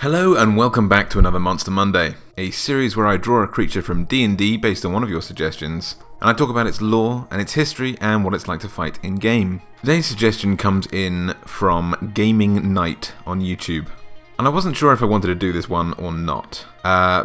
Hello and welcome back to another Monster Monday, a series where I draw a creature from D&D based on one of your suggestions, and I talk about its lore and its history and what it's like to fight in-game. Today's suggestion comes in from Gaming Night on YouTube, and I wasn't sure if I wanted to do this one or not,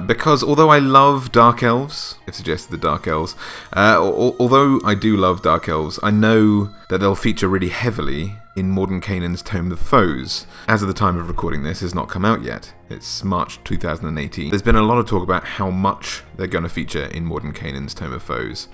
because although I love Dark Elves, I've suggested the Dark Elves, although I do love Dark Elves, I know that they'll feature really heavily in Mordenkainen's Tome of Foes. As of the time of recording this, it's not come out yet. It's March 2018. There's been a lot of talk about how much they're going to feature in Mordenkainen's Tome of Foes.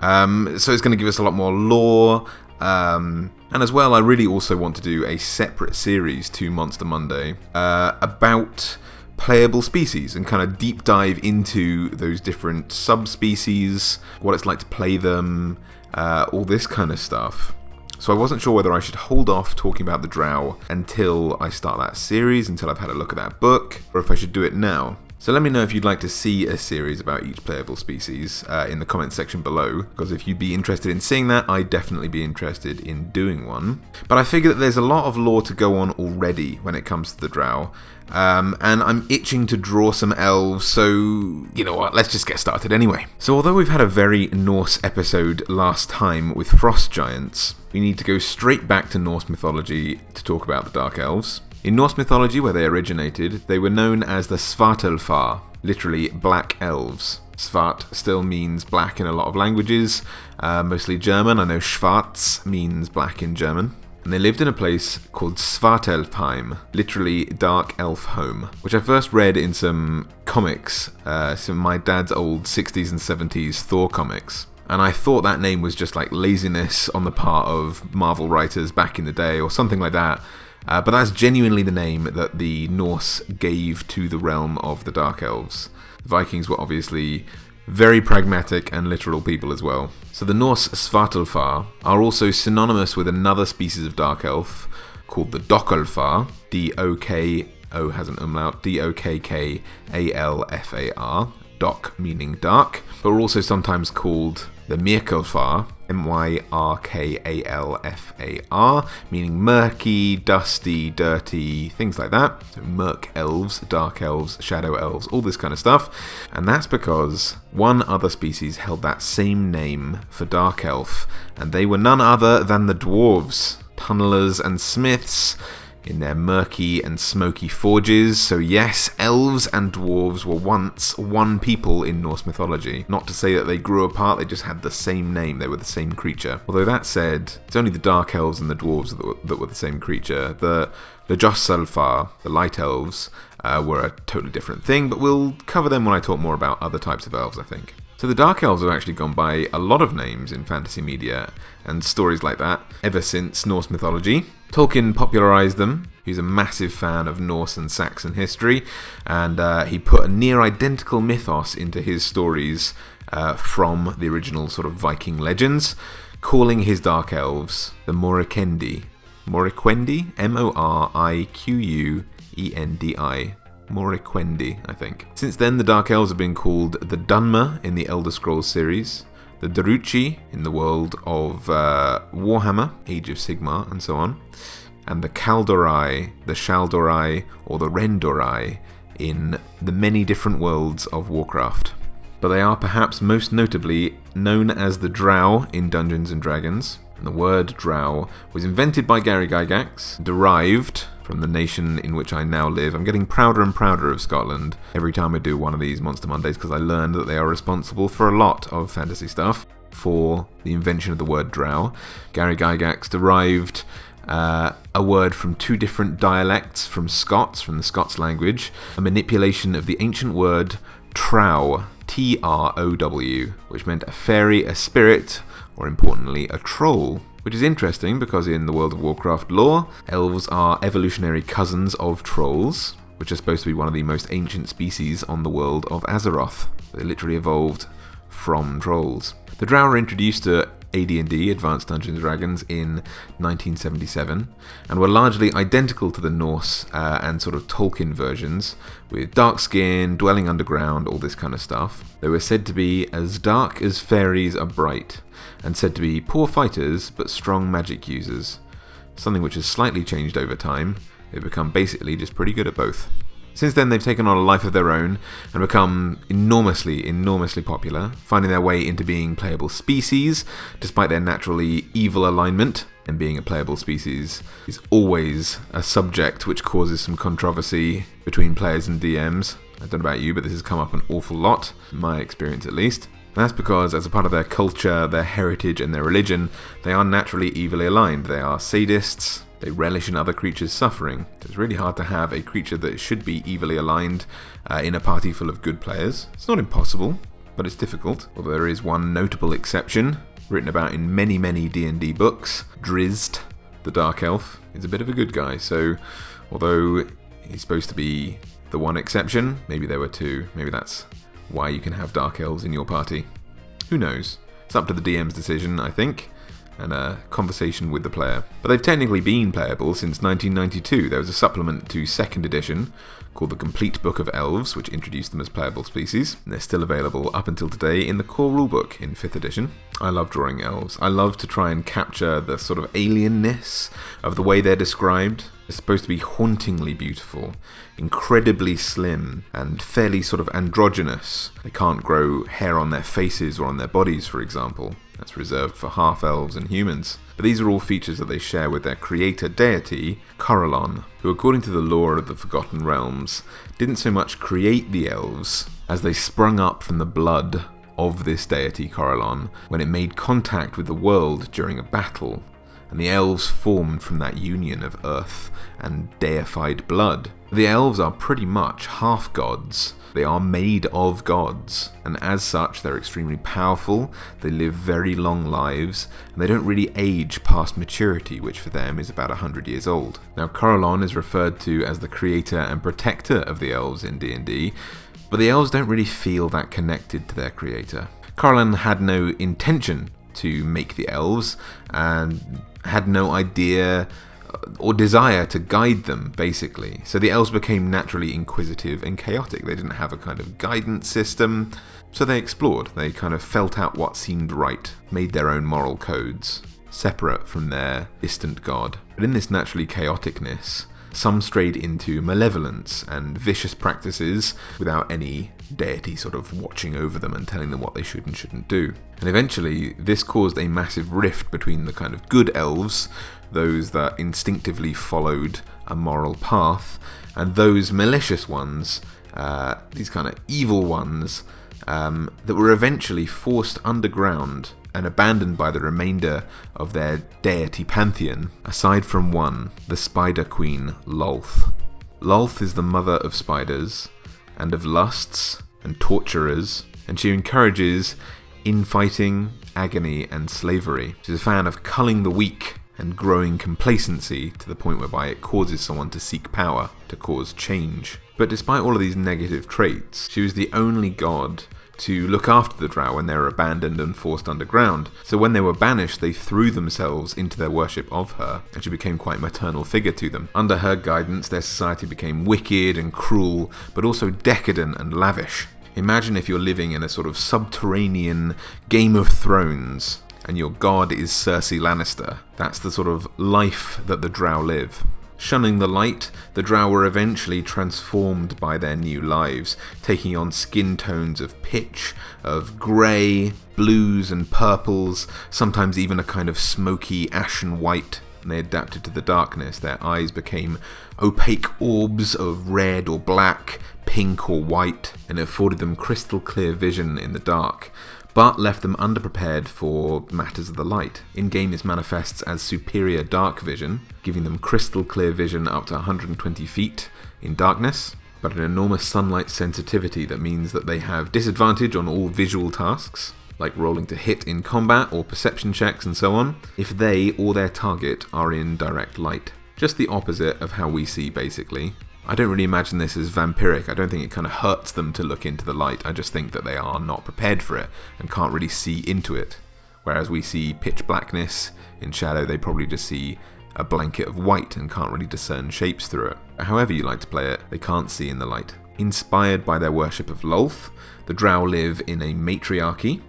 So it's going to give us a lot more lore, and as well, I really also want to do a separate series to Monster Monday about playable species and kind of deep dive into those different subspecies, what it's like to play them, all this kind of stuff. So I wasn't sure whether I should hold off talking about the Drow until I start that series, until I've had a look at that book, or if I should do it now. So let me know if you'd like to see a series about each playable species in the comments section below, because if you'd be interested in seeing that, I'd definitely be interested in doing one. But I figure that there's a lot of lore to go on already when it comes to the Drow, and I'm itching to draw some elves, so you know what, let's just get started anyway. So although we've had a very Norse episode last time with frost giants, we need to go straight back to Norse mythology to talk about the Dark Elves. In Norse mythology, where they originated, they were known as the Svartalfar, literally black elves. Svart still means black in a lot of languages, mostly German. I know Schwarz means black in German. And they lived in a place called Svartalfheim, literally Dark Elf Home, which I first read in some comics, some of my dad's old 60s and 70s Thor comics. And I thought that name was just like laziness on the part of Marvel writers back in the day or something like that. But that's genuinely the name that the Norse gave to the realm of the Dark Elves. The Vikings were obviously very pragmatic and literal people as well. So the Norse Svartalfar are also synonymous with another species of Dark Elf called the Dokkalfar, D-O-K-O has an umlaut, D-O-K-K-A-L-F-A-R, Dok meaning dark, but are also sometimes called the Myrkalfar, M-Y-R-K-A-L-F-A-R, meaning murky, dusty, dirty, things like that. So Murk Elves, Dark Elves, Shadow Elves, all this kind of stuff. And that's because one other species held that same name for Dark Elf, and they were none other than the Dwarves, tunnelers and smiths, in their murky and smoky forges. So yes, elves and dwarves were once one people in Norse mythology. Not to say that they grew apart, they just had the same name, they were the same creature. Although that said, it's only the Dark Elves and the dwarves that were the same creature. The Jossalfar, the light elves, were a totally different thing, but we'll cover them when I talk more about other types of elves, I think. So the Dark Elves have actually gone by a lot of names in fantasy media and stories like that ever since Norse mythology. Tolkien popularised them. He's a massive fan of Norse and Saxon history, and he put a near-identical mythos into his stories from the original sort of Viking legends, calling his Dark Elves the Moriquendi. Moriquendi? M-O-R-I-Q-U-E-N-D-I. Moriquendi, I think. Since then, the Dark Elves have been called the Dunmer in the Elder Scrolls series, the Daruchi in the world of Warhammer, Age of Sigmar, and so on, and the Kaldorai, the Shaldorai, or the Rendorai in the many different worlds of Warcraft. But they are perhaps most notably known as the Drow in Dungeons & Dragons. And the word Drow was invented by Gary Gygax, derived from the nation in which I now live. I'm getting prouder and prouder of Scotland every time I do one of these Monster Mondays, because I learned that they are responsible for a lot of fantasy stuff for the invention of the word Drow. Gary Gygax derived a word from two different dialects from Scots, from the Scots language, a manipulation of the ancient word Trow, T-R-O-W, which meant a fairy, a spirit, or importantly, a troll. Which is interesting because in the World of Warcraft lore, elves are evolutionary cousins of trolls, which are supposed to be one of the most ancient species on the world of Azeroth. They literally evolved from trolls. The Drow were introduced to AD&D, Advanced Dungeons & Dragons, in 1977, and were largely identical to the Norse and sort of Tolkien versions, with dark skin, dwelling underground, all this kind of stuff. They were said to be as dark as fairies are bright, and said to be poor fighters but strong magic users, something which has slightly changed over time. They've become basically just pretty good at both. Since then, they've taken on a life of their own and become enormously popular, finding their way into being playable species, despite their naturally evil alignment. And being a playable species is always a subject which causes some controversy between players and DMs. I don't know about you, but this has come up an awful lot, in my experience at least. And that's because, as a part of their culture, their heritage, and their religion, they are naturally evilly aligned. They are sadists. They relish in other creatures' suffering. It's really hard to have a creature that should be evilly aligned in a party full of good players. It's not impossible, but it's difficult. Although there is one notable exception, written about in many D&D books. Drizzt, the Dark Elf, is a bit of a good guy. So, although he's supposed to be the one exception, maybe there were two. Maybe that's why you can have Dark Elves in your party. Who knows? It's up to the DM's decision, I think, and a conversation with the player. But they've technically been playable since 1992. There was a supplement to 2nd edition called The Complete Book of Elves, which introduced them as playable species. And they're still available up until today in the core rulebook in 5th edition. I love drawing elves. I love to try and capture the sort of alienness of the way they're described. They're supposed to be hauntingly beautiful, incredibly slim, and fairly sort of androgynous. They can't grow hair on their faces or on their bodies, for example. That's reserved for half-elves and humans. But these are all features that they share with their creator deity, Corellon, who, according to the lore of the Forgotten Realms, didn't so much create the elves as they sprung up from the blood of this deity, Corellon, when it made contact with the world during a battle, and the elves formed from that union of earth and deified blood. The elves are pretty much half-gods. They are made of gods, and as such they're extremely powerful, they live very long lives, and they don't really age past maturity, which for them is about 100 years old. Now, Corellon is referred to as the creator and protector of the elves in D&D, but the elves don't really feel that connected to their creator. Corellon had no intention to make the elves, and had no idea or desire to guide them, basically. So the elves became naturally inquisitive and chaotic. They didn't have a kind of guidance system, so they explored. They kind of felt out what seemed right, made their own moral codes, separate from their distant god. But in this naturally chaoticness, some strayed into malevolence and vicious practices without any deity sort of watching over them and telling them what they should and shouldn't do. And eventually, this caused a massive rift between the kind of good elves, those that instinctively followed a moral path, and those malicious ones, these kind of evil ones, that were eventually forced underground and abandoned by the remainder of their deity pantheon, aside from one, the spider queen, Lolth. Lolth is the mother of spiders, and of lusts, and torturers, and she encourages infighting, agony, and slavery. She's a fan of culling the weak, and growing complacency to the point whereby it causes someone to seek power, to cause change. But despite all of these negative traits, she was the only god to look after the Drow when they were abandoned and forced underground. So when they were banished, they threw themselves into their worship of her, and she became quite a maternal figure to them. Under her guidance, their society became wicked and cruel, but also decadent and lavish. Imagine if you're living in a sort of subterranean Game of Thrones, and your god is Cersei Lannister. That's the sort of life that the Drow live. Shunning the light, the Drow were eventually transformed by their new lives, taking on skin tones of pitch, of grey, blues and purples, sometimes even a kind of smoky ashen white. And they adapted to the darkness. Their eyes became opaque orbs of red or black, pink or white, and it afforded them crystal clear vision in the dark, but left them underprepared for matters of the light. In-game this manifests as superior dark vision, giving them crystal clear vision up to 120 feet in darkness, but an enormous sunlight sensitivity that means that they have disadvantage on all visual tasks, like rolling to hit in combat or perception checks and so on, if they or their target are in direct light. Just the opposite of how we see, basically. I don't really imagine this as vampiric. I don't think it kind of hurts them to look into the light. I just think that they are not prepared for it and can't really see into it. Whereas we see pitch blackness in shadow, they probably just see a blanket of white and can't really discern shapes through it. However you like to play it, they can't see in the light. Inspired by their worship of Lolth, the Drow live in a matriarchy,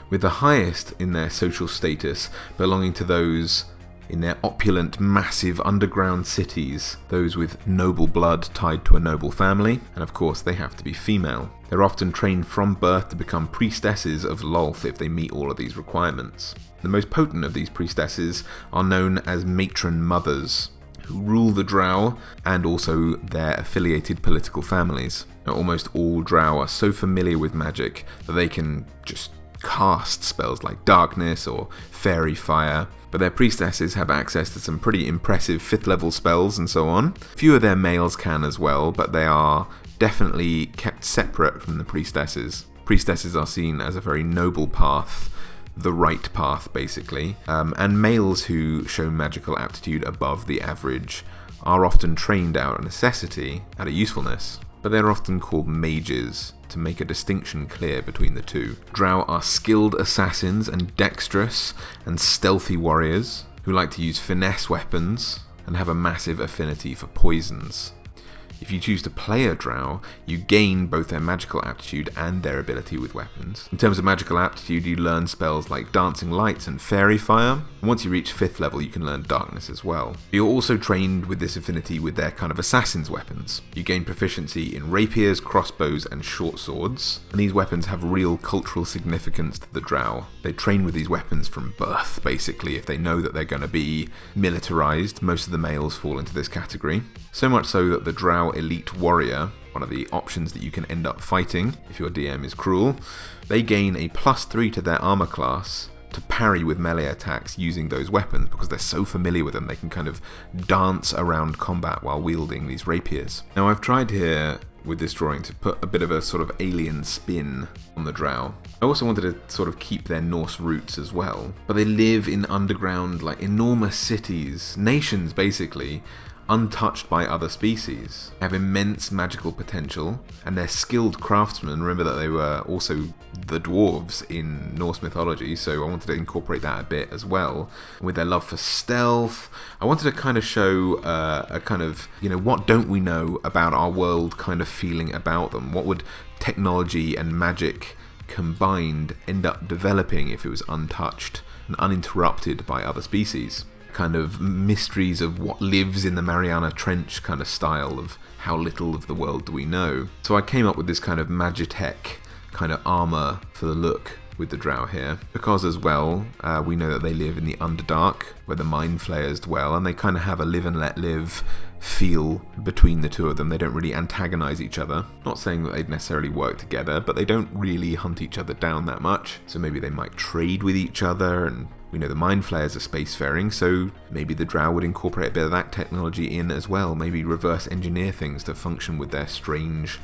with the highest in their social status belonging to those in their opulent, massive underground cities, those with noble blood tied to a noble family, and of course they have to be female. They're often trained from birth to become priestesses of Lolth if they meet all of these requirements. The most potent of these priestesses are known as matron mothers, who rule the Drow and also their affiliated political families. Now, almost all Drow are so familiar with magic that they can just cast spells like darkness or fairy fire, but their priestesses have access to some pretty impressive 5th level spells and so on. Few of their males can as well, but they are definitely kept separate from the priestesses. Priestesses are seen as a very noble path, the right path basically, and males who show magical aptitude above the average are often trained out of necessity, out of usefulness, but they're often called mages to make a distinction clear between the two. Drow are skilled assassins and dexterous and stealthy warriors who like to use finesse weapons and have a massive affinity for poisons. If you choose to play a Drow, you gain both their magical aptitude and their ability with weapons. In terms of magical aptitude, you learn spells like Dancing Lights and Fairy Fire. Once you reach 5th level, you can learn Darkness as well. You're also trained with this affinity with their kind of assassin's weapons. You gain proficiency in rapiers, crossbows, and short swords, and these weapons have real cultural significance to the Drow. They train with these weapons from birth, basically, if they know that they're going to be militarized. Most of the males fall into this category. So much so that the Drow Elite Warrior, one of the options that you can end up fighting if your DM is cruel, they gain a +3 to their armor class to parry with melee attacks using those weapons because they're so familiar with them. They can kind of dance around combat while wielding these rapiers. Now, I've tried here with this drawing to put a bit of a sort of alien spin on the Drow. I also wanted to sort of keep their Norse roots as well, but they live in underground, like enormous cities, nations basically, untouched by other species, have immense magical potential, and they're skilled craftsmen. Remember that they were also the dwarves in Norse mythology, so I wanted to incorporate that a bit as well. With their love for stealth, I wanted to kind of show a kind of, what don't we know about our world kind of feeling about them? What would technology and magic combined end up developing if it was untouched and uninterrupted by other species? Kind of mysteries of what lives in the Mariana Trench kind of style of how little of the world do we know. So I came up with this kind of Magitech kind of armor for the look with the Drow here, because as well we know that they live in the Underdark where the Mind Flayers dwell, and they kind of have a live and let live feel between the two of them. They don't really antagonize each other. Not saying that they'd necessarily work together, but they don't really hunt each other down that much. So maybe they might trade with each other, and we know the Mind Flayers are spacefaring, so maybe the Drow would incorporate a bit of that technology in as well. Maybe reverse engineer things to function with their strange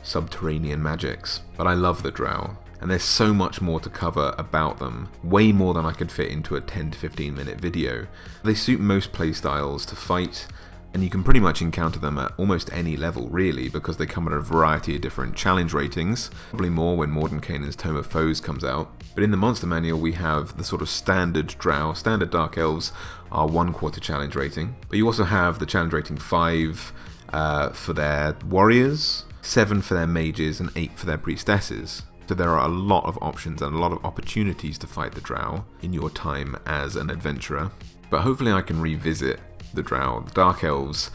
subterranean magics. But I love the Drow, and there's so much more to cover about them, way more than I could fit into a 10 to 15 minute video. They suit most playstyles to fight, and you can pretty much encounter them at almost any level really, because they come at a variety of different challenge ratings, probably more when Mordenkainen's Tome of Foes comes out. But in the monster manual we have the sort of standard Drow, standard Dark Elves are 1/4 challenge rating, but you also have the challenge rating 5 for their warriors, 7 for their mages, and 8 for their priestesses. So there are a lot of options and a lot of opportunities to fight the Drow in your time as an adventurer. But hopefully I can revisit the Drow, the Dark Elves,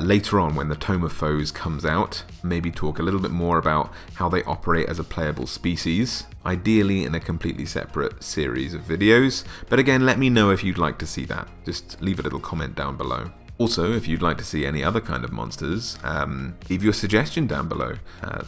later on when the Tome of Foes comes out. Maybe talk a little bit more about how they operate as a playable species, ideally in a completely separate series of videos. But again, let me know if you'd like to see that. Just leave a little comment down below. Also, if you'd like to see any other kind of monsters, leave your suggestion down below.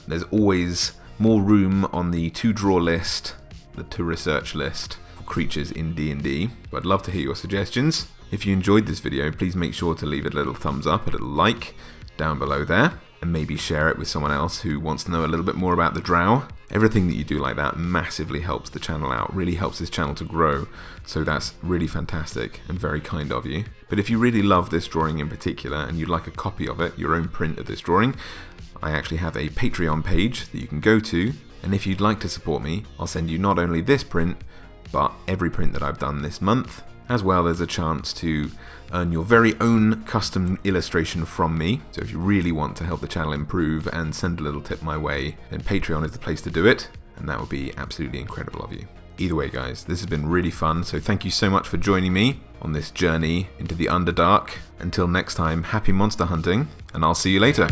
There's always more room on the to-draw list, the to-research list for creatures in D&D, but I'd love to hear your suggestions. If you enjoyed this video, please make sure to leave it a little thumbs up, a little like down below there, and maybe share it with someone else who wants to know a little bit more about the Drow. Everything that you do like that massively helps the channel out, really helps this channel to grow, so that's really fantastic and very kind of you. But if you really love this drawing in particular and you'd like a copy of it, your own print of this drawing, I actually have a Patreon page that you can go to, and if you'd like to support me, I'll send you not only this print, but every print that I've done this month, as well as a chance to earn your very own custom illustration from me. So if you really want to help the channel improve and send a little tip my way, then Patreon is the place to do it, and that would be absolutely incredible of you. Either way, guys, this has been really fun, so thank you so much for joining me on this journey into the Underdark. Until next time, happy monster hunting, and I'll see you later.